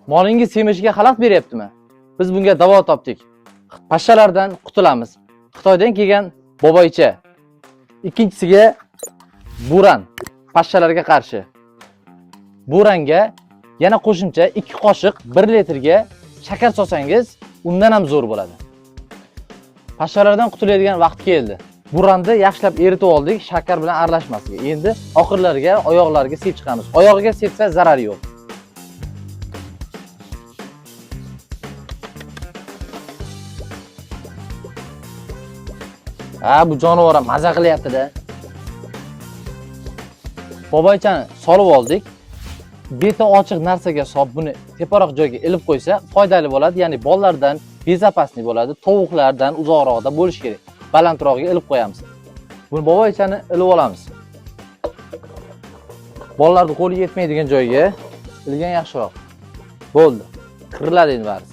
Molingiz semishiga xalaqit beryaptimi? Biz bunga davo topdik. Pashshalardan qutulamiz. Xitoydan kelgan boboycha. Ikkinchisiga buran, pashshalarga qarshi. Buranga yana qo'shimcha 2 qoshiq 1 litrga shakar solsangiz, undan ham zo'r bo'ladi. Pashshalardan qutuladigan vaqt keldi. Buranni yaxshilab eritib oldik, shakar bilan aralashmasiga. Endi oxirlariga oyoqlariga sepib chiqamiz. Oyog'iga sepsa zarari yo'q. Ha, bu jonivor ham maza qilyapti-da. Boboychani solib oldik. Beti ochiq narsaga solib buni teparoq joyga ilib qo'ysa foydali bo'ladi, ya'ni bolalardan bezopasniy bo'ladi, tovuqlardan uzoqroqda bo'lish kerak. Balandroqga ilib qo'yamiz. Buni boboychani ilib olamiz. Bolalarning qo'li yetmaydigan joyga ilgan yaxshiroq. Bo'ldi. Qiriladi endi bari.